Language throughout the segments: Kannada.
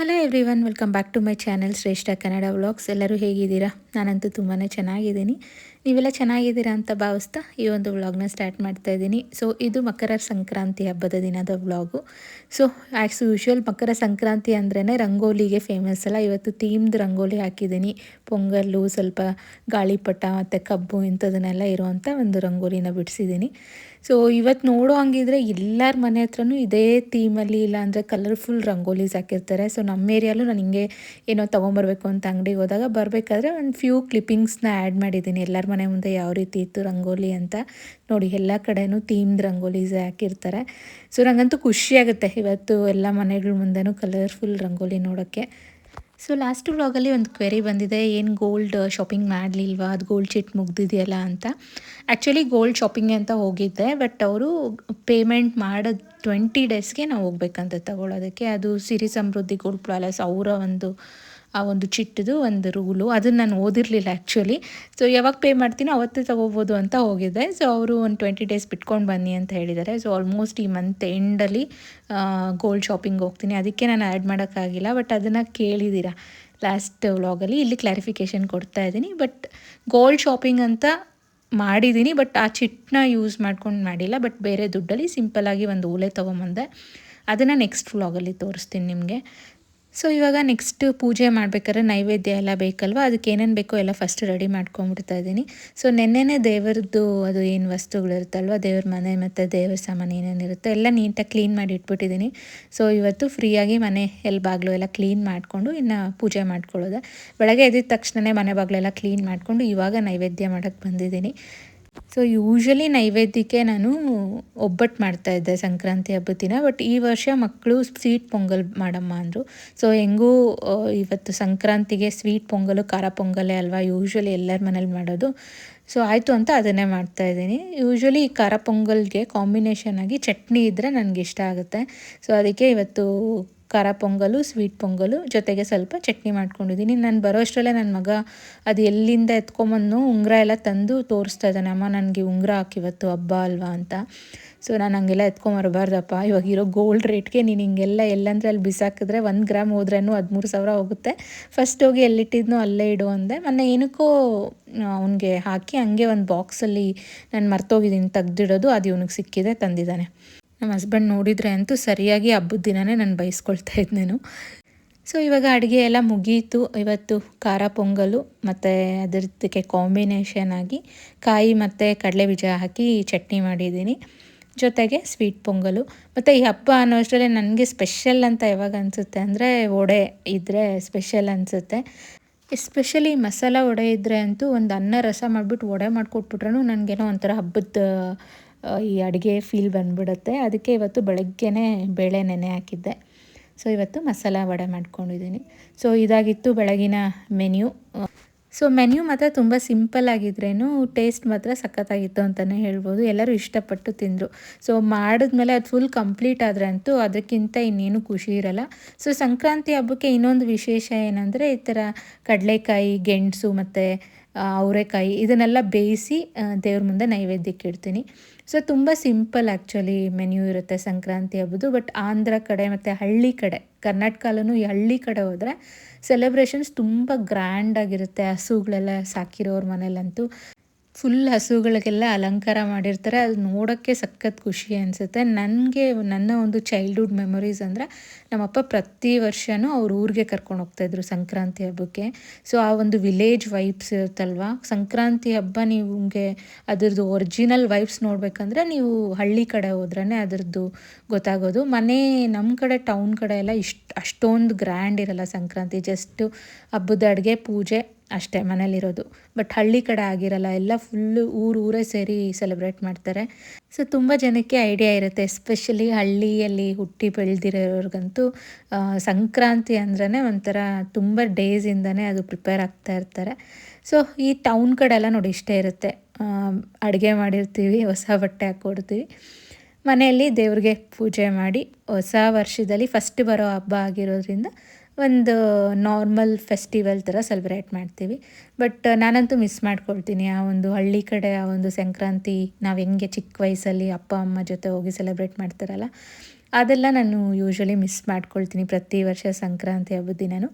Hello everyone, welcome back to my channel Shreshtha Kannada vlogs. ಎಲ್ಲರೂ ಹೇಗಿದ್ದೀರಾ? ನಾನಂತೂ ತುಂಬಾ ಚೆನ್ನಾಗಿದ್ದೀನಿ. ನೀವೆಲ್ಲ ಚೆನ್ನಾಗಿದ್ದೀರಾ ಅಂತ ಭಾವಿಸ್ತಾ ಈ ಒಂದು ವ್ಲಾಗ್ನ ಸ್ಟಾರ್ಟ್ ಮಾಡ್ತಾ ಇದ್ದೀನಿ. ಸೊ ಇದು ಮಕರ ಸಂಕ್ರಾಂತಿ ಹಬ್ಬದ ದಿನದ ವ್ಲಾಗು. ಸೊ ಆ್ಯಸ್ ಯೂಶ್ವಲ್ ಮಕರ ಸಂಕ್ರಾಂತಿ ಅಂದ್ರೇ ರಂಗೋಲಿಗೆ ಫೇಮಸ್ ಅಲ್ಲ. ಇವತ್ತು ಥೀಮ್ದು ರಂಗೋಲಿ ಹಾಕಿದ್ದೀನಿ. ಪೊಂಗಲ್ಲು, ಸ್ವಲ್ಪ ಗಾಳಿಪಟ ಮತ್ತು ಕಬ್ಬು ಇಂಥದನ್ನೆಲ್ಲ ಇರುವಂಥ ಒಂದು ರಂಗೋಲಿನ ಬಿಡಿಸಿದ್ದೀನಿ. ಸೊ ಇವತ್ತು ನೋಡೋ ಹಂಗಿದ್ರೆ ಎಲ್ಲರ ಮನೆ ಹತ್ರನೂ ಇದೇ ಥೀಮಲ್ಲಿ, ಇಲ್ಲಾಂದರೆ ಕಲರ್ಫುಲ್ ರಂಗೋಲೀಸ್ ಹಾಕಿರ್ತಾರೆ. ಸೊ ನಮ್ಮ ಏರಿಯಲ್ಲೂ ನಾನು ಹಿಂಗೆ ಏನೋ ತೊಗೊಂಬರ್ಬೇಕು ಅಂತ ಅಂಗಡಿಗೆ ಹೋದಾಗ ಬರಬೇಕಾದ್ರೆ ಒಂದು ಫ್ಯೂ ಕ್ಲಿಪ್ಪಿಂಗ್ಸ್ನ ಆ್ಯಡ್ ಮಾಡಿದ್ದೀನಿ. ಎಲ್ಲರ ಮನೆ ಮುಂದೆ ಯಾವ ರೀತಿ ಇತ್ತು ರಂಗೋಲಿ ಅಂತ ನೋಡಿ. ಎಲ್ಲ ಕಡೆನೂ ಥೀಮ್ಡ್ ರಂಗೋಲೀಸ್ ಹಾಕಿರ್ತಾರೆ. ಸೊ ನನಗಂತೂ ಖುಷಿಯಾಗುತ್ತೆ ಇವತ್ತು ಎಲ್ಲ ಮನೆಗಳ ಮುಂದೆನೂ ಕಲರ್ಫುಲ್ ರಂಗೋಲಿ ನೋಡೋಕ್ಕೆ. ಸೊ ಲಾಸ್ಟ್ ವ್ಲಾಗಲ್ಲಿ ಒಂದು ಕ್ವೆರಿ ಬಂದಿದೆ, ಏನು ಗೋಲ್ಡ್ ಶಾಪಿಂಗ್ ಮಾಡಲಿಲ್ವಾ, ಅದು ಗೋಲ್ಡ್ ಚಿಟ್ ಮುಗ್ದಿದೆಯಲ್ಲ ಅಂತ. ಆ್ಯಕ್ಚುಲಿ ಗೋಲ್ಡ್ ಶಾಪಿಂಗ್ ಅಂತ ಹೋಗಿದ್ದೆ, ಬಟ್ ಅವರು ಪೇಮೆಂಟ್ ಮಾಡೋದು 20 ಡೇಸ್ಗೆ ನಾವು ಹೋಗ್ಬೇಕಂತ ತಗೊಳ್ಳೋದಕ್ಕೆ. ಅದು ಸಿರಿ ಸಮೃದ್ಧಿ ಗೋಲ್ಡ್ ಪ್ಯಾಲೇಸ್ ಅವರ ಒಂದು ಚಿಟ್ಟದು ಒಂದು ರೂಲು. ಅದನ್ನು ನಾನು ಓದಿರಲಿಲ್ಲ ಆ್ಯಕ್ಚುಲಿ. ಸೊ ಯಾವಾಗ ಪೇ ಮಾಡ್ತೀನೋ ಅವತ್ತೇ ತೊಗೋಬೋದು ಅಂತ ಹೋಗಿದ್ದೆ. ಸೊ ಅವರು ಒಂದು 20 ಡೇಸ್ ಬಿಟ್ಕೊಂಡು ಬನ್ನಿ ಅಂತ ಹೇಳಿದ್ದಾರೆ. ಸೊ ಆಲ್ಮೋಸ್ಟ್ ಈ ಮಂತ್ ಎಂಡಲ್ಲಿ ಗೋಲ್ಡ್ ಶಾಪಿಂಗ್ ಹೋಗ್ತೀನಿ. ಅದಕ್ಕೆ ನಾನು ಆ್ಯಡ್ ಮಾಡೋಕ್ಕಾಗಿಲ್ಲ. ಬಟ್ ಅದನ್ನು ಕೇಳಿದ್ದೀರಾ ಲಾಸ್ಟ್ ವ್ಲಾಗಲ್ಲಿ, ಇಲ್ಲಿ ಕ್ಲಾರಿಫಿಕೇಷನ್ ಕೊಡ್ತಾ ಇದ್ದೀನಿ. ಬಟ್ ಗೋಲ್ಡ್ ಶಾಪಿಂಗ್ ಅಂತ ಮಾಡಿದ್ದೀನಿ, ಬಟ್ ಆ ಚಿಟ್ಟನ್ನ ಯೂಸ್ ಮಾಡ್ಕೊಂಡು ಮಾಡಿಲ್ಲ. ಬಟ್ ಬೇರೆ ದುಡ್ಡಲ್ಲಿ ಸಿಂಪಲ್ಲಾಗಿ ಒಂದು ಓಲೆ ತೊಗೊಂಬಂದೆ. ಅದನ್ನು ನೆಕ್ಸ್ಟ್ ವ್ಲಾಗಲ್ಲಿ ತೋರಿಸ್ತೀನಿ ನಿಮಗೆ. ಸೊ ಇವಾಗ ನೆಕ್ಸ್ಟ್ ಪೂಜೆ ಮಾಡಬೇಕಾದ್ರೆ ನೈವೇದ್ಯ ಎಲ್ಲ ಬೇಕಲ್ವ, ಅದಕ್ಕೆ ಏನೇನು ಬೇಕೋ ಎಲ್ಲ ಫಸ್ಟ್ ರೆಡಿ ಮಾಡ್ಕೊಂಬಿಡ್ತಾ ಇದ್ದೀನಿ. ಸೊ ನೆನ್ನೆನೇ ದೇವರದ್ದು ಅದು ಏನು ವಸ್ತುಗಳಿರುತ್ತಲ್ವ, ದೇವ್ರ ಮನೆ ಮತ್ತು ದೇವ್ರ ಸಾಮಾನು ಏನೇನಿರುತ್ತೆ ಎಲ್ಲ ನೀಟಾಗಿ ಕ್ಲೀನ್ ಮಾಡಿ ಇಟ್ಬಿಟ್ಟಿದ್ದೀನಿ. ಸೊ ಇವತ್ತು ಫ್ರೀಯಾಗಿ ಮನೆ ಬಾಗಿಲು ಎಲ್ಲ ಕ್ಲೀನ್ ಮಾಡಿಕೊಂಡು ಇನ್ನು ಪೂಜೆ ಮಾಡ್ಕೊಳ್ಳೋದೆ. ಬೆಳಗ್ಗೆ ಎದ್ದಿದ ತಕ್ಷಣವೇ ಮನೆ ಬಾಗಿಲೆಲ್ಲ ಕ್ಲೀನ್ ಮಾಡಿಕೊಂಡು ಇವಾಗ ನೈವೇದ್ಯ ಮಾಡೋಕ್ಕೆ ಬಂದಿದ್ದೀನಿ. ಸೊ ಯೂಶ್ವಲಿ ನೈವೇದ್ಯಕ್ಕೆ ನಾನು ಒಬ್ಬಟ್ಟು ಮಾಡ್ತಾಯಿದ್ದೆ ಸಂಕ್ರಾಂತಿ ಹಬ್ಬದ ದಿನ. ಬಟ್ ಈ ವರ್ಷ ಮಕ್ಕಳು ಸ್ವೀಟ್ ಪೊಂಗಲ್ ಮಾಡಮ್ಮ ಅಂದರು. ಸೊ ಹೆಂಗೂ ಇವತ್ತು ಸಂಕ್ರಾಂತಿಗೆ ಸ್ವೀಟ್ ಪೊಂಗಲು, ಖಾರ ಪೊಂಗಲೇ ಅಲ್ವಾ ಯೂಶ್ವಲಿ ಎಲ್ಲರ ಮನೇಲಿ ಮಾಡೋದು. ಸೊ ಆಯಿತು ಅಂತ ಅದನ್ನೇ ಮಾಡ್ತಾಯಿದ್ದೀನಿ. ಯೂಶ್ವಲಿ ಈ ಖಾರ ಪೊಂಗಲ್ಗೆ ಕಾಂಬಿನೇಷನ್ ಆಗಿ ಚಟ್ನಿ ಇದ್ದರೆ ನನಗೆ ಇಷ್ಟ ಆಗುತ್ತೆ. ಸೊ ಅದಕ್ಕೆ ಇವತ್ತು ಖಾರ ಪೊಂಗಲು, ಸ್ವೀಟ್ ಪೊಂಗಲು ಜೊತೆಗೆ ಸ್ವಲ್ಪ ಚಟ್ನಿ ಮಾಡ್ಕೊಂಡಿದ್ದೀನಿ. ನಾನು ಬರೋ ಅಷ್ಟರಲ್ಲೇ ನನ್ನ ಮಗ ಅದು ಎಲ್ಲಿಂದ ಎತ್ಕೊಂಬಂದು ಉಂಗುರ ಎಲ್ಲ ತಂದು ತೋರಿಸ್ತಾ ಇದ್ದಾನೆ, ಅಮ್ಮ ನನಗೆ ಉಂಗುರ ಹಾಕಿವತ್ತು ಹಬ್ಬ ಅಲ್ವಾ ಅಂತ. ಸೊ ನಾನು ಹಂಗೆಲ್ಲ ಎತ್ಕೊಂಬರಬಾರ್ದಪ್ಪ, ಇವಾಗ ಇರೋ ಗೋಲ್ಡ್ ರೇಟ್ಗೆ ನೀನು ಹಿಂಗೆಲ್ಲ ಎಲ್ಲಂದ್ರೆ ಅಲ್ಲಿ ಬಿಸಾಕಿದ್ರೆ 1 ಗ್ರಾಮ್ ಹೋದ್ರೂ 13,000 ಹೋಗುತ್ತೆ. ಫಸ್ಟ್ ಹೋಗಿ ಎಲ್ಲಿಟ್ಟಿದ್ನೋ ಅಲ್ಲೇ ಇಡು ಅಂದೆ. ಮೊನ್ನೆ ಏನಕ್ಕೋ ಅವನಿಗೆ ಹಾಕಿ ಹಂಗೆ ಒಂದು ಬಾಕ್ಸಲ್ಲಿ ನಾನು ಮರ್ತೋಗಿದ್ದೀನಿ ತೆಗ್ದಿಡೋದು, ಅದು ಇವನಿಗೆ ಸಿಕ್ಕಿದೆ, ತಂದಿದ್ದಾನೆ. ನಮ್ಮ ಹಸ್ಬೆಂಡ್ ನೋಡಿದರೆ ಅಂತೂ ಸರಿಯಾಗಿ ಹಬ್ಬದ ದಿನವೇ ನಾನು ಬೈಸ್ಕೊಳ್ತಾ ಇದ್ನೇನು. ಸೊ ಇವಾಗ ಅಡುಗೆ ಎಲ್ಲ ಮುಗೀತು. ಇವತ್ತು ಖಾರ ಪೊಂಗಲು ಮತ್ತು ಅದಕ್ಕೆ ಕಾಂಬಿನೇಷನ್ ಆಗಿ ಕಾಯಿ ಮತ್ತು ಕಡಲೆ ಬೀಜ ಹಾಕಿ ಚಟ್ನಿ ಮಾಡಿದ್ದೀನಿ. ಜೊತೆಗೆ ಸ್ವೀಟ್ ಪೊಂಗಲು. ಮತ್ತು ಈ ಹಬ್ಬ ಅನ್ನೋ ಅಷ್ಟರಲ್ಲೇ ನನಗೆ ಸ್ಪೆಷಲ್ ಅಂತ ಯಾವಾಗ ಅನಿಸುತ್ತೆ ಅಂದರೆ ವಡೆ ಇದ್ದರೆ ಸ್ಪೆಷಲ್ ಅನಿಸುತ್ತೆ. ಎಸ್ಪೆಷಲಿ ಮಸಾಲ ವಡೆ ಇದ್ದರೆ ಅಂತೂ ಒಂದು ಅನ್ನ ರಸ ಮಾಡಿಬಿಟ್ಟು ವಡೆ ಮಾಡಿಕೊಟ್ಬಿಟ್ರೂ ನನಗೇನೋ ಒಂಥರ ಹಬ್ಬದ ಈ ಅಡುಗೆ ಫೀಲ್ ಬಂದುಬಿಡುತ್ತೆ. ಅದಕ್ಕೆ ಇವತ್ತು ಬೆಳಗ್ಗೆನೇ ಬೇಳೆ ನೆನೆ ಹಾಕಿದ್ದೆ. ಸೊ ಇವತ್ತು ಮಸಾಲ ವಡೆ ಮಾಡ್ಕೊಂಡಿದ್ದೀನಿ. ಸೊ ಇದಾಗಿತ್ತು ಬೆಳಗಿನ ಮೆನ್ಯೂ. ಸೊ ಮೆನ್ಯೂ ಮಾತ್ರ ತುಂಬ ಸಿಂಪಲ್ ಆಗಿದ್ರೇನು ಟೇಸ್ಟ್ ಮಾತ್ರ ಸಖತ್ತಾಗಿತ್ತು ಅಂತಲೇ ಹೇಳ್ಬೋದು. ಎಲ್ಲರೂ ಇಷ್ಟಪಟ್ಟು ತಿಂದರು. ಸೊ ಮಾಡಿದ್ಮೇಲೆ ಅದು ಫುಲ್ ಕಂಪ್ಲೀಟ್ ಆದರೆ ಅಂತೂ ಅದಕ್ಕಿಂತ ಇನ್ನೇನು ಖುಷಿ ಇರಲ್ಲ. ಸೊ ಸಂಕ್ರಾಂತಿ ಹಬ್ಬಕ್ಕೆ ಇನ್ನೊಂದು ವಿಶೇಷ ಏನಂದರೆ ಈ ಥರ ಕಡಲೆಕಾಯಿ, ಗೆಣಸು ಮತ್ತು ಅವರೆಕಾಯಿ ಇದನ್ನೆಲ್ಲ ಬೇಯಿಸಿ ದೇವ್ರ ಮುಂದೆ ನೈವೇದ್ಯಕ್ಕೆ ಇಡ್ತೀನಿ. ಸೊ ತುಂಬ ಸಿಂಪಲ್ ಆ್ಯಕ್ಚುಲಿ ಮೆನ್ಯೂ ಇರುತ್ತೆ ಸಂಕ್ರಾಂತಿ ಹಬ್ಬದ್ದು. ಬಟ್ ಆಂಧ್ರ ಕಡೆ ಮತ್ತು ಹಳ್ಳಿ ಕಡೆ, ಕರ್ನಾಟಕಲ್ಲೂ ಈ ಹಳ್ಳಿ ಕಡೆ ಹೋದರೆ ಸೆಲೆಬ್ರೇಷನ್ಸ್ ತುಂಬ ಗ್ರ್ಯಾಂಡಾಗಿರುತ್ತೆ. ಹಸುಗಳೆಲ್ಲ ಸಾಕಿರೋರ ಮನೇಲಂತೂ ಫುಲ್ ಹಸುಗಳಿಗೆಲ್ಲ ಅಲಂಕಾರ ಮಾಡಿರ್ತಾರೆ. ಅದು ನೋಡೋಕ್ಕೆ ಸಖತ್ ಖುಷಿ ಅನಿಸುತ್ತೆ. ನನಗೆ ನನ್ನ ಒಂದು ಚೈಲ್ಡ್ಹುಡ್ ಮೆಮೊರೀಸ್ ಅಂದರೆ ನಮ್ಮಪ್ಪ ಪ್ರತಿ ವರ್ಷವೂ ಅವ್ರ ಊರಿಗೆ ಕರ್ಕೊಂಡು ಹೋಗ್ತಾಯಿದ್ರು ಸಂಕ್ರಾಂತಿ ಹಬ್ಬಕ್ಕೆ. ಸೊ ಆ ಒಂದು ವಿಲೇಜ್ ವೈಬ್ಸ್ ಇರುತ್ತಲ್ವ ಸಂಕ್ರಾಂತಿ ಹಬ್ಬ, ನಿಮಗೆ ಅದರದ್ದು ಒರಿಜಿನಲ್ ವೈಬ್ಸ್ ನೋಡಬೇಕಂದ್ರೆ ನೀವು ಹಳ್ಳಿ ಕಡೆ ಹೋದ್ರೇ ಅದರದ್ದು ಗೊತ್ತಾಗೋದು. ನಮ್ಮ ಕಡೆ ಟೌನ್ ಕಡೆ ಎಲ್ಲ ಅಷ್ಟೊಂದು ಗ್ರ್ಯಾಂಡ್ ಇರಲ್ಲ ಸಂಕ್ರಾಂತಿ. ಜಸ್ಟು ಹಬ್ಬದ ಅಡುಗೆ, ಪೂಜೆ ಅಷ್ಟೇ ಮನೇಲಿರೋದು. ಬಟ್ ಹಳ್ಳಿ ಕಡೆ ಆಗಿರಲ್ಲ, ಎಲ್ಲ ಫುಲ್ಲು ಊರೇ ಸೇರಿ ಸೆಲೆಬ್ರೇಟ್ ಮಾಡ್ತಾರೆ. ಸೊ ತುಂಬ ಜನಕ್ಕೆ ಐಡಿಯಾ ಇರುತ್ತೆ, ಎಸ್ಪೆಷಲಿ ಹಳ್ಳಿಯಲ್ಲಿ ಹುಟ್ಟಿ ಬೆಳೆದಿರೋರ್ಗಂತೂ ಸಂಕ್ರಾಂತಿ ಅಂದ್ರೇ ಒಂಥರ ತುಂಬ ಡೇಸಿಂದನೇ ಅದು ಪ್ರಿಪೇರ್ ಆಗ್ತಾ ಇರ್ತಾರೆ. ಸೊ ಈ ಟೌನ್ ಕಡೆ ಎಲ್ಲ ನೋಡಿ ಇಷ್ಟೇ ಇರುತ್ತೆ, ಅಡುಗೆ ಮಾಡಿರ್ತೀವಿ, ಹೊಸ ಬಟ್ಟೆ ಹಾಕ್ಕೊಡ್ತೀವಿ, ಮನೆಯಲ್ಲಿ ದೇವ್ರಿಗೆ ಪೂಜೆ ಮಾಡಿ ಹೊಸ ವರ್ಷದಲ್ಲಿ ಫಸ್ಟ್ ಬರೋ ಹಬ್ಬ ಆಗಿರೋದ್ರಿಂದ ಒಂದು ನಾರ್ಮಲ್ ಫೆಸ್ಟಿವಲ್ ಥರ ಸೆಲೆಬ್ರೇಟ್ ಮಾಡ್ತೀವಿ. ಬಟ್ ನಾನಂತೂ ಮಿಸ್ ಮಾಡ್ಕೊಳ್ತೀನಿ ಆ ಒಂದು ಹಳ್ಳಿ ಕಡೆ ಆ ಒಂದು ಸಂಕ್ರಾಂತಿ, ನಾವು ಹೆಂಗೆ ಚಿಕ್ಕ ವಯಸ್ಸಲ್ಲಿ ಅಪ್ಪ ಅಮ್ಮ ಜೊತೆ ಹೋಗಿ ಸೆಲೆಬ್ರೇಟ್ ಮಾಡ್ತಾರಲ್ಲ, ಅದೆಲ್ಲ ನಾನು ಯೂಶ್ವಲಿ ಮಿಸ್ ಮಾಡ್ಕೊಳ್ತೀನಿ ಪ್ರತಿ ವರ್ಷ ಸಂಕ್ರಾಂತಿ ಹಬ್ಬದ ದಿನವೂ.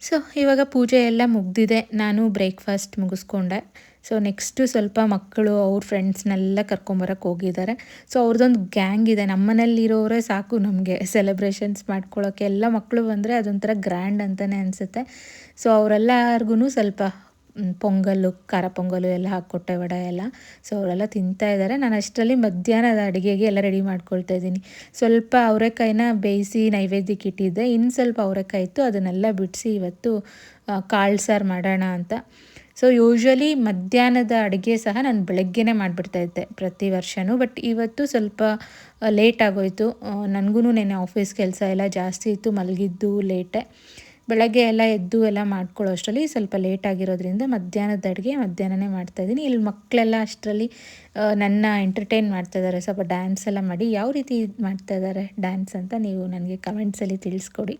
ಸೊ ಇವಾಗ ಪೂಜೆ ಎಲ್ಲ ಮುಗ್ದಿದೆ, ನಾನು ಬ್ರೇಕ್ಫಾಸ್ಟ್ ಮುಗಿಸ್ಕೊಂಡೆ. ಸೊ ನೆಕ್ಸ್ಟು ಸ್ವಲ್ಪ ಮಕ್ಕಳು ಅವ್ರ ಫ್ರೆಂಡ್ಸ್ನೆಲ್ಲ ಕರ್ಕೊಂಬರಕ್ಕೆ ಹೋಗಿದ್ದಾರೆ. ಸೊ ಅವ್ರದ್ದೊಂದು ಗ್ಯಾಂಗ್ ಇದೆ, ನಮ್ಮನೇಲಿರೋರೇ ಸಾಕು ನಮಗೆ ಸೆಲೆಬ್ರೇಷನ್ಸ್ ಮಾಡ್ಕೊಳ್ಳೋಕ್ಕೆ. ಎಲ್ಲ ಮಕ್ಕಳು ಬಂದರೆ ಅದೊಂಥರ ಗ್ರ್ಯಾಂಡ್ ಅಂತಲೇ ಅನಿಸುತ್ತೆ. ಸೊ ಅವರೆಲ್ಲರಿಗೂ ಸ್ವಲ್ಪ ಪೊಂಗಲ್ಲು, ಖಾರ ಪೊಂಗಲ್ಲು ಎಲ್ಲ ಹಾಕ್ಕೊಟ್ಟೆ, ವಡೆ ಎಲ್ಲ. ಸೊ ಅವರೆಲ್ಲ ತಿಂತಾಯಿದ್ದಾರೆ. ನಾನು ಅಷ್ಟರಲ್ಲಿ ಮಧ್ಯಾಹ್ನದ ಅಡುಗೆಗೆ ಎಲ್ಲ ರೆಡಿ ಮಾಡ್ಕೊಳ್ತಾ ಇದ್ದೀನಿ. ಸ್ವಲ್ಪ ಅವರೆಕಾಯಿನ ಬೇಯಿಸಿ ನೈವೇದ್ಯಕ್ಕೆ ಇಟ್ಟಿದ್ದೆ, ಇನ್ನು ಸ್ವಲ್ಪ ಅವರೆಕಾಯಿ ಇತ್ತು, ಅದನ್ನೆಲ್ಲ ಬಿಡಿಸಿ ಇವತ್ತು ಕಾಳು ಸಾರು ಮಾಡೋಣ ಅಂತ. ಸೊ ಯೂಶ್ವಲಿ ಮಧ್ಯಾಹ್ನದ ಅಡುಗೆ ಸಹ ನಾನು ಬೆಳಗ್ಗೆನೇ ಮಾಡಿಬಿಡ್ತಾಯಿದ್ದೆ ಪ್ರತಿ ವರ್ಷವೂ. ಬಟ್ ಇವತ್ತು ಸ್ವಲ್ಪ ಲೇಟ್ ಆಗೋಯಿತು, ನನಗೂ ನೆನ್ನೆ ಆಫೀಸ್ ಕೆಲಸ ಎಲ್ಲ ಜಾಸ್ತಿ ಇತ್ತು, ಮಲಗಿದ್ದು ಲೇಟೆ. ಬೆಳಗ್ಗೆ ಎಲ್ಲ ಎದ್ದು ಎಲ್ಲ ಮಾಡ್ಕೊಳ್ಳೋ ಅಷ್ಟರಲ್ಲಿ ಸ್ವಲ್ಪ ಲೇಟ್ ಆಗಿರೋದ್ರಿಂದ ಮಧ್ಯಾಹ್ನದ ಅಡುಗೆ ಮಧ್ಯಾಹ್ನನೇ ಮಾಡ್ತಾಯಿದ್ದೀನಿ. ಇಲ್ಲಿ ಮಕ್ಕಳೆಲ್ಲ ಅಷ್ಟರಲ್ಲಿ ನನ್ನ ಎಂಟರ್ಟೈನ್ ಮಾಡ್ತಾಯಿದ್ದಾರೆ, ಸ್ವಲ್ಪ ಡ್ಯಾನ್ಸ್ ಎಲ್ಲ ಮಾಡಿ. ಯಾವ ರೀತಿ ಮಾಡ್ತಾಯಿದ್ದಾರೆ ಡ್ಯಾನ್ಸ್ ಅಂತ ನೀವು ನನಗೆ ಕಮೆಂಟ್ಸಲ್ಲಿ ತಿಳಿಸ್ಕೊಡಿ.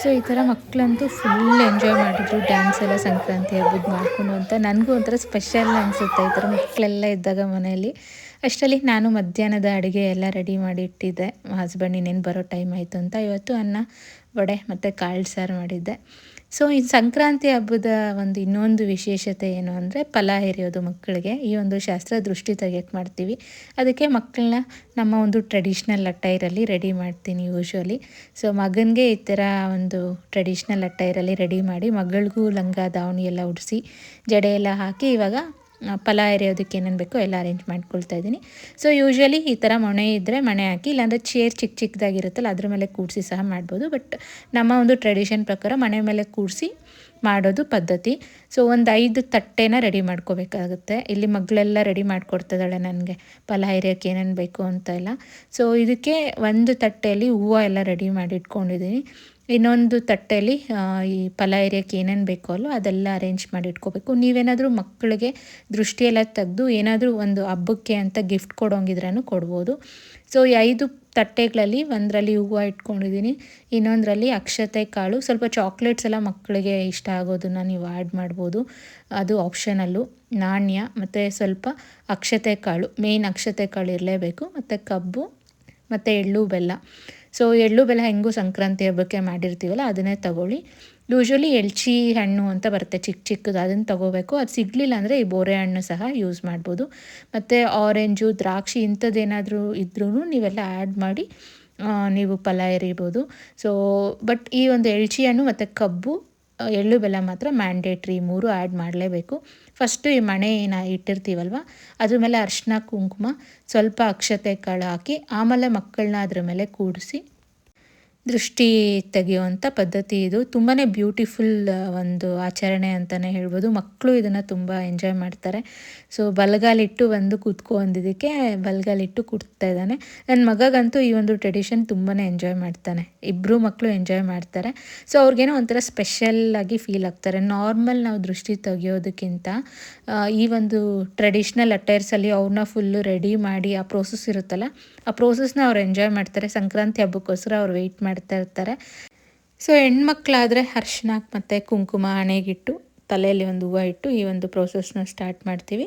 ಸೊ ಈ ಥರ ಮಕ್ಕಳಂತೂ ಫುಲ್ ಎಂಜಾಯ್ ಮಾಡಿದ್ರು ಡ್ಯಾನ್ಸ್ ಎಲ್ಲ ಸಂಕ್ರಾಂತಿ ಹಬ್ಬದ ಮಾಡಿಕೊಂಡು ಅಂತ. ನನಗೂ ಒಂಥರ ಸ್ಪೆಷಲ್ ಅನಿಸುತ್ತೆ ಈ ಥರ ಮಕ್ಕಳೆಲ್ಲ ಇದ್ದಾಗ ಮನೆಯಲ್ಲಿ. ಅಷ್ಟರಲ್ಲಿ ನಾನು ಮಧ್ಯಾಹ್ನದ ಅಡುಗೆ ಎಲ್ಲ ರೆಡಿ ಮಾಡಿ ಇಟ್ಟಿದ್ದೆ, ಹಸ್ಬೆಂಡ್ ಇನ್ನೇನು ಬರೋ ಟೈಮ್ ಆಯಿತು ಅಂತ. ಇವತ್ತು ಅನ್ನ, ವಡೆ ಮತ್ತು ಕಾಳು ಸಾರು ಮಾಡಿದ್ದೆ. ಸೊ ಈ ಸಂಕ್ರಾಂತಿ ಹಬ್ಬದ ಒಂದು ಇನ್ನೊಂದು ವಿಶೇಷತೆ ಏನು ಅಂದರೆ ಫಲ ಎರೆಯೋದು ಮಕ್ಕಳಿಗೆ. ಈ ಒಂದು ಶಾಸ್ತ್ರ ದೃಷ್ಟಿ ತೆಗಿಯೋಕ್ಕೆ ಮಾಡ್ತೀವಿ. ಅದಕ್ಕೆ ಮಕ್ಕಳನ್ನ ನಮ್ಮ ಒಂದು ಟ್ರೆಡಿಷ್ನಲ್ ಅಟ್ಟೈರಲ್ಲಿ ರೆಡಿ ಮಾಡ್ತೀನಿ ಯೂಶ್ವಲಿ. ಸೊ ಮಗನಿಗೆ ಈ ಥರ ಒಂದು ಟ್ರೆಡಿಷ್ನಲ್ ಅಟ್ಟೈರಲ್ಲಿ ರೆಡಿ ಮಾಡಿ, ಮಗಳಿಗೂ ಲಂಗ ದಾವಣಿ ಎಲ್ಲ ಉಡಿಸಿ ಜಡೆ ಎಲ್ಲ ಹಾಕಿ ಇವಾಗ ಫಲ ಎರೆಯೋದಕ್ಕೆ ಏನೇನು ಬೇಕೋ ಎಲ್ಲ ಅರೇಂಜ್ ಮಾಡ್ಕೊಳ್ತಾ ಇದ್ದೀನಿ. ಸೊ ಯೂಶ್ವಲಿ ಈ ಥರ ಮೊಣೆ ಇದ್ದರೆ ಮಣೆ ಹಾಕಿ, ಇಲ್ಲಾಂದರೆ ಚೇರ್ ಚಿಕ್ಕದಾಗಿರುತ್ತಲ್ಲ ಅದ್ರ ಮೇಲೆ ಕೂಡಿಸಿ ಸಹ ಮಾಡ್ಬೋದು. ಬಟ್ ನಮ್ಮ ಒಂದು ಟ್ರೆಡಿಷನ್ ಪ್ರಕಾರ ಮನೆ ಮೇಲೆ ಕೂಡಿಸಿ ಮಾಡೋದು ಪದ್ಧತಿ. ಸೊ ಒಂದು 5 ತಟ್ಟೆನ ರೆಡಿ ಮಾಡ್ಕೋಬೇಕಾಗುತ್ತೆ. ಇಲ್ಲಿ ಮಗಳೆಲ್ಲ ರೆಡಿ ಮಾಡಿಕೊಡ್ತಿದ್ದಾಳೆ ನನಗೆ ಫಲ ಎರೆಯೋಕ್ಕೆ ಏನೇನು ಬೇಕು ಅಂತ ಎಲ್ಲ. ಸೊ ಇದಕ್ಕೆ ಒಂದು ತಟ್ಟೆಯಲ್ಲಿ ಹೂವು ಎಲ್ಲ ರೆಡಿ ಮಾಡಿ ಇಟ್ಕೊಂಡಿದ್ದೀನಿ, ಇನ್ನೊಂದು ತಟ್ಟೆಯಲ್ಲಿ ಈ ಫಲ ಎರೆಯೋಕ್ಕೆ ಏನೇನು ಬೇಕೋ ಅಲ್ಲೋ ಅದೆಲ್ಲ ಅರೇಂಜ್ ಮಾಡಿ ಇಟ್ಕೋಬೇಕು. ನೀವೇನಾದರೂ ಮಕ್ಕಳಿಗೆ ದೃಷ್ಟಿಯೆಲ್ಲ ತೆಗೆದು ಏನಾದರೂ ಒಂದು ಹಬ್ಬಕ್ಕೆ ಅಂತ ಗಿಫ್ಟ್ ಕೊಡೋಂಗಿದ್ರೂ ಕೊಡ್ಬೋದು. ಸೊ ಈ 5 ತಟ್ಟೆಗಳಲ್ಲಿ ಒಂದರಲ್ಲಿ ಹೂವು ಇಟ್ಕೊಂಡಿದ್ದೀನಿ, ಇನ್ನೊಂದರಲ್ಲಿ ಅಕ್ಷತೆ ಕಾಳು, ಸ್ವಲ್ಪ ಚಾಕ್ಲೇಟ್ಸ್ ಎಲ್ಲ ಮಕ್ಕಳಿಗೆ ಇಷ್ಟ ಆಗೋದನ್ನು ನೀವು ಆ್ಯಡ್ ಮಾಡ್ಬೋದು, ಅದು ಆಪ್ಷನಲ್ಲು. ನಾಣ್ಯ ಮತ್ತು ಸ್ವಲ್ಪ ಅಕ್ಷತೆ ಕಾಳು, ಮೇಯ್ನ್ ಅಕ್ಷತೆ ಕಾಳು ಇರಲೇಬೇಕು, ಮತ್ತು ಕಬ್ಬು ಮತ್ತು ಎಳ್ಳು ಬೆಲ್ಲ. ಸೊ ಎಳ್ಳು ಬೆಲ್ಲ ಹೆಂಗೂ ಸಂಕ್ರಾಂತಿ ಹಬ್ಬಕ್ಕೆ ಮಾಡಿರ್ತೀವಲ್ಲ ಅದನ್ನೇ ತಗೊಳ್ಳಿ. ಯೂಶ್ವಲಿ ಎಲ್ಚಿ ಹಣ್ಣು ಅಂತ ಬರುತ್ತೆ ಚಿಕ್ಕದು, ಅದನ್ನು ತೊಗೋಬೇಕು. ಅದು ಸಿಗಲಿಲ್ಲ ಅಂದರೆ ಈ ಬೋರೆ ಹಣ್ಣು ಸಹ ಯೂಸ್ ಮಾಡ್ಬೋದು. ಮತ್ತು ಆರೆಂಜು, ದ್ರಾಕ್ಷಿ ಇಂಥದ್ದೇನಾದರೂ ಇದ್ರೂ ನೀವೆಲ್ಲ ಆ್ಯಡ್ ಮಾಡಿ ನೀವು ಫಲ ಎರಿಬೋದು. ಸೊ ಬಟ್ ಈ ಒಂದು ಎಲ್ಚಿ ಹಣ್ಣು ಮತ್ತು ಕಬ್ಬು, ಎಳ್ಳು ಬೆಲ್ಲ ಮಾತ್ರ ಮ್ಯಾಂಡೇಟ್ರಿ, 3 ಆ್ಯಡ್ ಮಾಡಲೇಬೇಕು. ಫಸ್ಟು ಈ ಮಣೆ ಏನು ಇಟ್ಟಿರ್ತೀವಲ್ವ ಅದ್ರ ಮೇಲೆ ಅರಿಶಿನ ಕುಂಕುಮ ಸ್ವಲ್ಪ ಅಕ್ಷತೆ ಕಾಳು ಹಾಕಿ ಆಮೇಲೆ ಮಕ್ಕಳನ್ನ ಅದ್ರ ಮೇಲೆ ಕೂಡಿಸಿ ದೃಷ್ಟಿ ತೆಗೆಯುವಂಥ ಪದ್ಧತಿ ಇದು. ತುಂಬಾ ಬ್ಯೂಟಿಫುಲ್ ಒಂದು ಆಚರಣೆ ಅಂತಲೇ ಹೇಳ್ಬೋದು. ಮಕ್ಕಳು ಇದನ್ನು ತುಂಬ ಎಂಜಾಯ್ ಮಾಡ್ತಾರೆ. ಸೊ ಬಲಗಾಲಿಟ್ಟು ಬಂದು ಕೂತ್ಕೊ ಅಂದಿದ್ದಕ್ಕೆ ಬಲಗಾಲಿಟ್ಟು ಕೂಡ್ತಾ ಇದ್ದಾನೆ. ನನ್ನ ಮಗಗಂತೂ ಈ ಒಂದು ಟ್ರೆಡಿಷನ್ ತುಂಬಾ ಎಂಜಾಯ್ ಮಾಡ್ತಾನೆ, ಇಬ್ಬರು ಮಕ್ಕಳು ಎಂಜಾಯ್ ಮಾಡ್ತಾರೆ. ಸೊ ಅವ್ರಿಗೇನೋ ಒಂಥರ ಸ್ಪೆಷಲ್ಲಾಗಿ ಫೀಲ್ ಆಗ್ತಾರೆ. ನಾರ್ಮಲ್ ನಾವು ದೃಷ್ಟಿ ತೆಗಿಯೋದಕ್ಕಿಂತ ಈ ಒಂದು ಟ್ರೆಡಿಷ್ನಲ್ ಅಟೈರ್ಸಲ್ಲಿ ಅವ್ರನ್ನ ಫುಲ್ಲು ರೆಡಿ ಮಾಡಿ ಆ ಪ್ರೋಸೆಸ್ ಇರುತ್ತಲ್ಲ, ಆ ಪ್ರೋಸೆಸ್ನ ಅವ್ರು ಎಂಜಾಯ್ ಮಾಡ್ತಾರೆ. ಸಂಕ್ರಾಂತಿ ಹಬ್ಬಕ್ಕೋಸ್ಕರ ಅವ್ರು ವೆಯ್ಟ್ ಮಾಡ್ತಾ ಇರ್ತಾರೆ. ಸೊ ಹೆಣ್ಮಕ್ಳಾದರೆ ಅರ್ಶಿನ ಮತ್ತು ಕುಂಕುಮ ಹಣೆಗಿಟ್ಟು ತಲೆಯಲ್ಲಿ ಒಂದು ಹೂವು ಇಟ್ಟು ಈ ಒಂದು ಪ್ರೋಸೆಸ್ನ ಸ್ಟಾರ್ಟ್ ಮಾಡ್ತೀವಿ.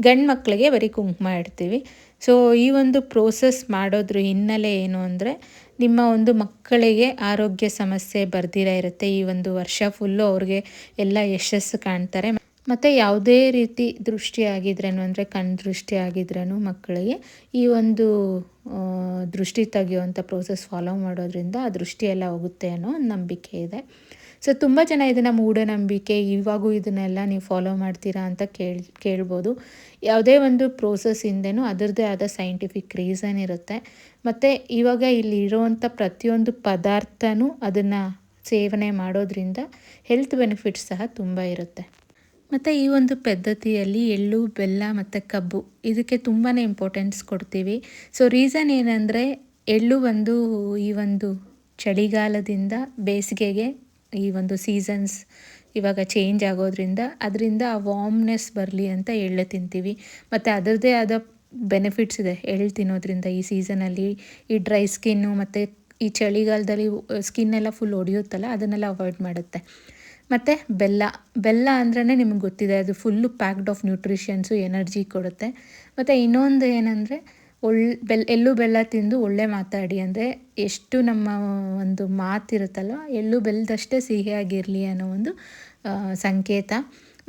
ಗಂಡು ಮಕ್ಕಳಿಗೆ ಬರೀ ಕುಂಕುಮ ಇಡ್ತೀವಿ. ಸೊ ಈ ಒಂದು ಪ್ರೋಸೆಸ್ ಮಾಡೋದ್ರ ಹಿನ್ನೆಲೆ ಏನು ಅಂದರೆ, ನಿಮ್ಮ ಒಂದು ಮಕ್ಕಳಿಗೆ ಆರೋಗ್ಯ ಸಮಸ್ಯೆ ಬರ್ದಿರ ಇರುತ್ತೆ. ಈ ಒಂದು ವರ್ಷ ಫುಲ್ಲು ಅವ್ರಿಗೆ ಎಲ್ಲ ಯಶಸ್ಸು ಕಾಣ್ತಾರೆ. ಮತ್ತು ಯಾವುದೇ ರೀತಿ ದೃಷ್ಟಿ ಆಗಿದ್ರೇನು ಅಂದರೆ ಕಣ್ಣು ದೃಷ್ಟಿ ಆಗಿದ್ರೂ ಮಕ್ಕಳಿಗೆ ಈ ಒಂದು ದೃಷ್ಟಿ ತೆಗೆಯುವಂಥ ಪ್ರೋಸೆಸ್ ಫಾಲೋ ಮಾಡೋದ್ರಿಂದ ಆ ದೃಷ್ಟಿ ಎಲ್ಲ ಹೋಗುತ್ತೆ ಅನ್ನೋ ಒಂದು ನಂಬಿಕೆ ಇದೆ. ಸೊ ತುಂಬ ಜನ ಇದನ್ನು ಮೂಢನಂಬಿಕೆ, ಇವಾಗೂ ಇದನ್ನೆಲ್ಲ ನೀವು ಫಾಲೋ ಮಾಡ್ತೀರಾ ಅಂತ ಕೇಳ್ಬೋದು. ಯಾವುದೇ ಒಂದು ಪ್ರೋಸೆಸ್ ಹಿಂದೆನೂ ಅದರದ್ದೇ ಆದ ಸೈಂಟಿಫಿಕ್ ರೀಸನ್ ಇರುತ್ತೆ. ಮತ್ತು ಇವಾಗ ಇಲ್ಲಿ ಇರೋವಂಥ ಪ್ರತಿಯೊಂದು ಪದಾರ್ಥನೂ ಅದನ್ನು ಸೇವನೆ ಮಾಡೋದ್ರಿಂದ ಹೆಲ್ತ್ ಬೆನಿಫಿಟ್ಸ್ ಸಹ ತುಂಬ ಇರುತ್ತೆ. ಮತ್ತು ಈ ಒಂದು ಪದ್ಧತಿಯಲ್ಲಿ ಎಳ್ಳು, ಬೆಲ್ಲ ಮತ್ತು ಕಬ್ಬು ಇದಕ್ಕೆ ತುಂಬಾ ಇಂಪಾರ್ಟೆನ್ಸ್ ಕೊಡ್ತೀವಿ. ಸೊ ರೀಸನ್ ಏನಂದರೆ, ಎಳ್ಳು ಈ ಒಂದು ಚಳಿಗಾಲದಿಂದ ಬೇಸಿಗೆಗೆ ಈ ಒಂದು ಸೀಸನ್ಸ್ ಇವಾಗ ಚೇಂಜ್ ಆಗೋದ್ರಿಂದ ಅದರಿಂದ ಆ ವಾರ್ಮ್ನೆಸ್ ಬರಲಿ ಅಂತ ಎಳ್ಳು ತಿಂತೀವಿ. ಮತ್ತು ಅದರದ್ದೇ ಆದ ಬೆನಿಫಿಟ್ಸ್ ಇದೆ ಎಳ್ಳು ತಿನ್ನೋದ್ರಿಂದ. ಈ ಸೀಸನಲ್ಲಿ ಈ ಡ್ರೈ ಸ್ಕಿನ್ನು ಮತ್ತು ಈ ಚಳಿಗಾಲದಲ್ಲಿ ಸ್ಕಿನ್ನೆಲ್ಲ ಫುಲ್ ಒಡೆಯುತ್ತಲ್ಲ, ಅದನ್ನೆಲ್ಲ ಅವಾಯ್ಡ್ ಮಾಡುತ್ತೆ. ಮತ್ತು ಬೆಲ್ಲ ಅಂದ್ರೇ ನಿಮಗೆ ಗೊತ್ತಿದೆ, ಅದು full packed of nutritions, energy ಕೊಡುತ್ತೆ. ಮತ್ತು ಇನ್ನೊಂದು ಏನಂದರೆ, ಎಳ್ಳು ಬೆಲ್ಲ ತಿಂದು ಒಳ್ಳೆ ಮಾತಾಡಿ, ಅಂದರೆ ಎಷ್ಟು ನಮ್ಮ ಒಂದು ಮಾತಿರುತ್ತಲ್ಲ, ಎಳ್ಳು ಬೆಲ್ಲದಷ್ಟೇ ಸಿಹಿಯಾಗಿರಲಿ ಅನ್ನೋ ಒಂದು ಸಂಕೇತ.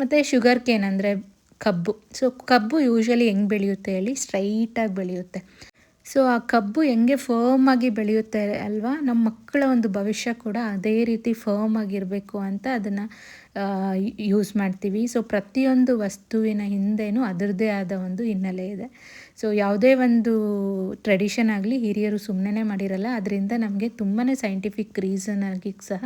ಮತ್ತು ಶುಗರ್ ಕೇನ್ ಅಂದರೆ ಕಬ್ಬು. ಸೊ ಕಬ್ಬು ಯೂಶ್ವಲಿ ಹೆಂಗೆ ಬೆಳೆಯುತ್ತೆ ಹೇಳಿ, ಸ್ಟ್ರೈಟಾಗಿ ಬೆಳೆಯುತ್ತೆ. ಸೊ ಆ ಕಬ್ಬು ಹೆಂಗೆ ಫರ್ಮಾಗಿ ಬೆಳೆಯುತ್ತೆ ಅಲ್ವಾ, ನಮ್ಮ ಮಕ್ಕಳ ಒಂದು ಭವಿಷ್ಯ ಕೂಡ ಅದೇ ರೀತಿ ಫರ್ಮ್ ಆಗಿರಬೇಕು ಅಂತ ಅದನ್ನು ಯೂಸ್ ಮಾಡ್ತೀವಿ. ಸೊ ಪ್ರತಿಯೊಂದು ವಸ್ತುವಿನ ಹಿಂದೆನೂ ಅದರದ್ದೇ ಆದ ಒಂದು ಹಿನ್ನೆಲೆ ಇದೆ. ಸೊ ಯಾವುದೇ ಒಂದು ಟ್ರೆಡಿಷನ್ ಆಗಲಿ ಹಿರಿಯರು ಸುಮ್ಮನೆ ಮಾಡಿರಲ್ಲ, ಅದರಿಂದ ನಮಗೆ ತುಂಬಾ ಸೈಂಟಿಫಿಕ್ ರೀಸನ್ ಆಗಿ ಸಹ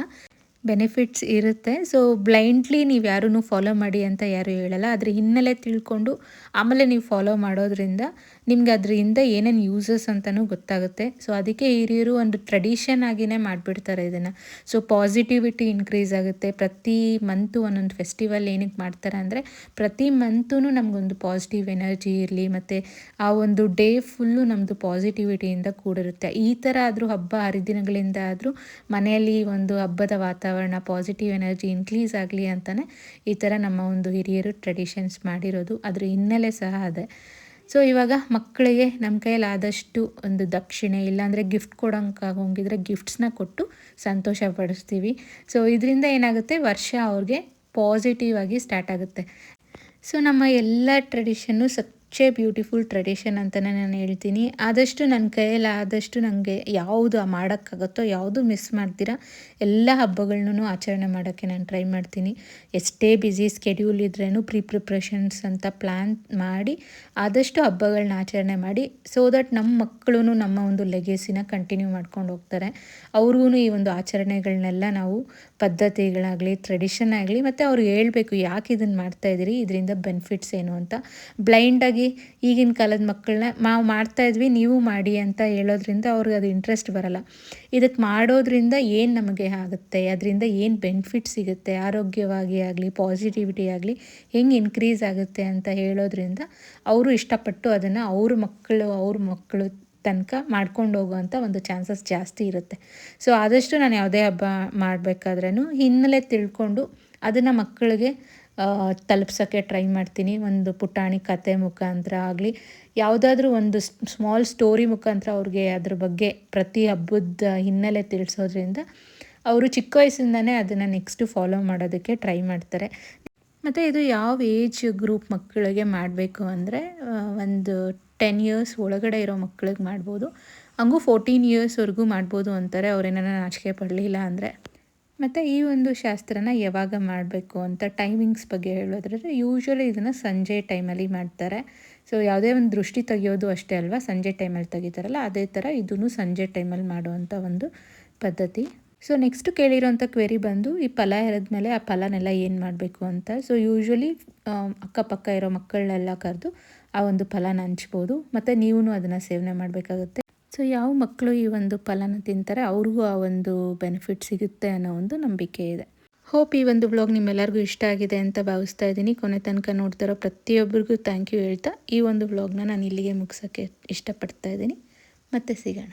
ಬೆನಿಫಿಟ್ಸ್ ಇರುತ್ತೆ. ಸೊ ಬ್ಲೈಂಡ್ಲಿ ನೀವು ಯಾರೂ ಫಾಲೋ ಮಾಡಿ ಅಂತ ಯಾರೂ ಹೇಳಲ್ಲ. ಅದ್ರ ಹಿನ್ನೆಲೆ ತಿಳ್ಕೊಂಡು ಆಮೇಲೆ ನೀವು ಫಾಲೋ ಮಾಡೋದ್ರಿಂದ ನಿಮ್ಗೆ ಅದರಿಂದ ಏನೇನು ಯೂಸಸ್ ಅಂತಲೂ ಗೊತ್ತಾಗುತ್ತೆ. ಸೊ ಅದಕ್ಕೆ ಹಿರಿಯರು ಒಂದು ಟ್ರೆಡಿಷನ್ ಆಗಿಯೇ ಮಾಡಿಬಿಡ್ತಾರೆ ಇದನ್ನು. ಸೊ ಪಾಸಿಟಿವಿಟಿ ಇನ್ಕ್ರೀಸ್ ಆಗುತ್ತೆ. ಪ್ರತಿ ಮಂತು ಒಂದೊಂದು ಫೆಸ್ಟಿವಲ್ ಏನಕ್ಕೆ ಮಾಡ್ತಾರೆ ಅಂದರೆ, ಪ್ರತಿ ಮಂತೂ ನಮಗೊಂದು ಪಾಸಿಟಿವ್ ಎನರ್ಜಿ ಇರಲಿ, ಮತ್ತು ಆ ಒಂದು ಡೇ ಫುಲ್ಲು ನಮ್ಮದು ಪಾಸಿಟಿವಿಟಿಯಿಂದ ಕೂಡಿರುತ್ತೆ. ಈ ಥರ ಆದರೂ ಹಬ್ಬ ಹರಿದಿನಗಳಿಂದ ಆದರೂ ಮನೆಯಲ್ಲಿ ಒಂದು ಹಬ್ಬದ ವಾತಾವರಣ, ಪಾಸಿಟಿವ್ ಎನರ್ಜಿ ಇನ್ಕ್ರೀಸ್ ಆಗಲಿ ಅಂತಲೇ ಈ ಥರ ನಮ್ಮ ಒಂದು ಹಿರಿಯರು ಟ್ರೆಡಿಷನ್ಸ್ ಮಾಡಿರೋದು. ಅದ್ರ ಹಿನ್ನೆಲೆ ಸಹ ಅದೇ. ಸೊ ಇವಾಗ ಮಕ್ಕಳಿಗೆ ನಮ್ಮ ಕೈಯಲ್ಲಿ ಆದಷ್ಟು ಒಂದು ದಕ್ಷಿಣೆ ಇಲ್ಲಾಂದರೆ ಗಿಫ್ಟ್ ಕೊಡೋಂಗಾಗೋಂಗಿದ್ರೆ ಗಿಫ್ಟ್ಸ್ನ ಕೊಟ್ಟು ಸಂತೋಷ ಪಡಿಸ್ತೀವಿ. ಸೊ ಇದರಿಂದ ಏನಾಗುತ್ತೆ, ವರ್ಷ ಅವ್ರಿಗೆ ಪಾಸಿಟಿವ್ ಆಗಿ ಸ್ಟಾರ್ಟ್ ಆಗುತ್ತೆ. ಸೊ ನಮ್ಮ ಎಲ್ಲ ಟ್ರೆಡಿಷನ್ನು ಬ್ಯೂಟಿಫುಲ್ ಟ್ರೆಡಿಷನ್ ಅಂತಲೇ ನಾನು ಹೇಳ್ತೀನಿ. ಆದಷ್ಟು ನನ್ನ ಕೈಯಲ್ಲಿ ಆದಷ್ಟು ನನಗೆ ಯಾವುದು ಮಾಡೋಕ್ಕಾಗುತ್ತೋ, ಯಾವುದು ಮಿಸ್ ಮಾಡ್ತೀರಾ ಎಲ್ಲ ಹಬ್ಬಗಳನ್ನೂ ಆಚರಣೆ ಮಾಡೋಕ್ಕೆ ನಾನು ಟ್ರೈ ಮಾಡ್ತೀನಿ. ಎಷ್ಟೇ ಬ್ಯುಸಿ ಸ್ಕೆಡ್ಯೂಲ್ ಇದ್ರೂ ಪ್ರಿಪ್ರೇಷನ್ಸ್ ಅಂತ ಪ್ಲ್ಯಾನ್ ಮಾಡಿ ಆದಷ್ಟು ಹಬ್ಬಗಳನ್ನ ಆಚರಣೆ ಮಾಡಿ, ಸೊ ದಟ್ ನಮ್ಮ ಮಕ್ಕಳು ನಮ್ಮ ಒಂದು ಲೆಗೇಸಿನ ಕಂಟಿನ್ಯೂ ಮಾಡ್ಕೊಂಡು ಹೋಗ್ತಾರೆ. ಅವ್ರಿಗೂ ಈ ಒಂದು ಆಚರಣೆಗಳನ್ನೆಲ್ಲ ನಾವು ಪದ್ಧತಿಗಳಾಗಲಿ, ಟ್ರೆಡಿಷನ್ ಆಗಲಿ, ಮತ್ತು ಅವ್ರಿಗೆ ಹೇಳ್ಬೇಕು ಯಾಕೆ ಇದನ್ನು ಮಾಡ್ತಾಯಿದ್ದೀರಿ, ಇದರಿಂದ ಬೆನಿಫಿಟ್ಸ್ ಏನು ಅಂತ. ಬ್ಲೈಂಡಾಗಿ ಈಗಿನ ಕಾಲದ ಮಕ್ಕಳನ್ನ ನಾವು ಮಾಡ್ತಾಯಿದ್ವಿ ನೀವು ಮಾಡಿ ಅಂತ ಹೇಳೋದ್ರಿಂದ ಅವ್ರಿಗೆ ಅದು ಇಂಟ್ರೆಸ್ಟ್ ಬರಲ್ಲ. ಇದಕ್ಕೆ ಮಾಡೋದ್ರಿಂದ ಏನು ನಮಗೆ ಆಗುತ್ತೆ, ಅದರಿಂದ ಏನು ಬೆನಿಫಿಟ್ ಸಿಗುತ್ತೆ, ಆರೋಗ್ಯವಾಗಿ ಆಗಲಿ ಪಾಸಿಟಿವಿಟಿ ಆಗಲಿ ಹೆಂಗೆ ಇನ್ಕ್ರೀಸ್ ಆಗುತ್ತೆ ಅಂತ ಹೇಳೋದ್ರಿಂದ ಅವರು ಇಷ್ಟಪಟ್ಟು ಅದನ್ನು ಅವ್ರ ಮಕ್ಕಳು ತನಕ ಮಾಡ್ಕೊಂಡು ಹೋಗುವಂಥ ಒಂದು ಚಾನ್ಸಸ್ ಜಾಸ್ತಿ ಇರುತ್ತೆ. ಸೊ ಆದಷ್ಟು ನಾನು ಯಾವುದೇ ಹಬ್ಬ ಮಾಡಬೇಕಾದ್ರೂ ಹಿನ್ನೆಲೆ ತಿಳ್ಕೊಂಡು ಅದನ್ನು ಮಕ್ಕಳಿಗೆ ತಲುಪ್ಸೋಕ್ಕೆ ಟ್ರೈ ಮಾಡ್ತೀನಿ. ಒಂದು ಪುಟಾಣಿ ಕತೆ ಮುಖಾಂತರ ಆಗಲಿ, ಯಾವುದಾದ್ರೂ ಒಂದು ಸ್ಮಾಲ್ ಸ್ಟೋರಿ ಮುಖಾಂತರ ಅವ್ರಿಗೆ ಅದ್ರ ಬಗ್ಗೆ ಪ್ರತಿ ಹಬ್ಬದ ಹಿನ್ನೆಲೆ ತಿಳಿಸೋದ್ರಿಂದ ಅವರು ಚಿಕ್ಕ ವಯಸ್ಸಿಂದನೇ ಅದನ್ನು ನೆಕ್ಸ್ಟು ಫಾಲೋ ಮಾಡೋದಕ್ಕೆ ಟ್ರೈ ಮಾಡ್ತಾರೆ. ಮತ್ತು ಇದು ಯಾವ ಏಜ್ ಗ್ರೂಪ್ ಮಕ್ಕಳಿಗೆ ಮಾಡಬೇಕು ಅಂದರೆ, ಒಂದು 10 ಇಯರ್ಸ್ ಒಳಗಡೆ ಇರೋ ಮಕ್ಕಳಿಗೆ ಮಾಡ್ಬೋದು. ಹಂಗೂ 14 ಇಯರ್ಸ್ವರೆಗೂ ಮಾಡ್ಬೋದು ಅಂತಾರೆ, ಅವರೇನಾರ ನಾಚಿಕೆ ಪಡಲಿಲ್ಲ ಅಂದರೆ. ಮತ್ತು ಈ ಒಂದು ಶಾಸ್ತ್ರನ ಯಾವಾಗ ಮಾಡಬೇಕು ಅಂತ ಟೈಮಿಂಗ್ಸ್ ಬಗ್ಗೆ ಹೇಳೋದ್ರಲ್ಲಿ, ಯೂಶ್ವಲಿ ಇದನ್ನು ಸಂಜೆ ಟೈಮಲ್ಲಿ ಮಾಡ್ತಾರೆ. ಸೊ ಯಾವುದೇ ಒಂದು ದೃಷ್ಟಿ ತೆಗಿಯೋದು ಅಷ್ಟೇ ಅಲ್ವಾ, ಸಂಜೆ ಟೈಮಲ್ಲಿ ತೆಗಿತಾರಲ್ಲ, ಅದೇ ಥರ ಇದೂ ಸಂಜೆ ಟೈಮಲ್ಲಿ ಮಾಡುವಂಥ ಒಂದು ಪದ್ಧತಿ. ಸೊ ನೆಕ್ಸ್ಟು ಕೇಳಿರೋಂಥ ಕ್ವೆರಿ ಬಂದು, ಈ ಫಲ ಎರೆದ್ಮೇಲೆ ಆ ಫಲನೆಲ್ಲ ಏನು ಮಾಡಬೇಕು ಅಂತ. ಸೊ ಯೂಶ್ವಲಿ ಅಕ್ಕಪಕ್ಕ ಇರೋ ಮಕ್ಕಳನ್ನೆಲ್ಲ ಕರೆದು ಆ ಒಂದು ಫಲನ ಹಂಚ್ಬೋದು, ಮತ್ತು ನೀವೂ ಅದನ್ನು ಸೇವನೆ ಮಾಡಬೇಕಾಗುತ್ತೆ. ಸೊ ಯಾವ ಮಕ್ಕಳು ಈ ಒಂದು ಫಲನ ತಿಂತಾರೆ ಅವ್ರಿಗೂ ಆ ಒಂದು ಬೆನಿಫಿಟ್ ಸಿಗುತ್ತೆ ಅನ್ನೋ ಒಂದು ನಂಬಿಕೆ ಇದೆ. ಹೋಪ್ ಈ ಒಂದು ವ್ಲಾಗ್ ನಿಮ್ಮೆಲ್ಲರಿಗೂ ಇಷ್ಟ ಆಗಿದೆ ಅಂತ ಭಾವಿಸ್ತಾ ಇದ್ದೀನಿ. ಕೊನೆ ತನಕ ನೋಡ್ತಾರೋ ಪ್ರತಿಯೊಬ್ಬರಿಗೂ ಥ್ಯಾಂಕ್ ಯು ಹೇಳ್ತಾ ಈ ಒಂದು ವ್ಲಾಗ್ನ ನಾನು ಇಲ್ಲಿಗೆ ಮುಗಿಸೋಕ್ಕೆ ಇಷ್ಟಪಡ್ತಾ ಇದ್ದೀನಿ. ಮತ್ತೆ ಸಿಗೋಣ.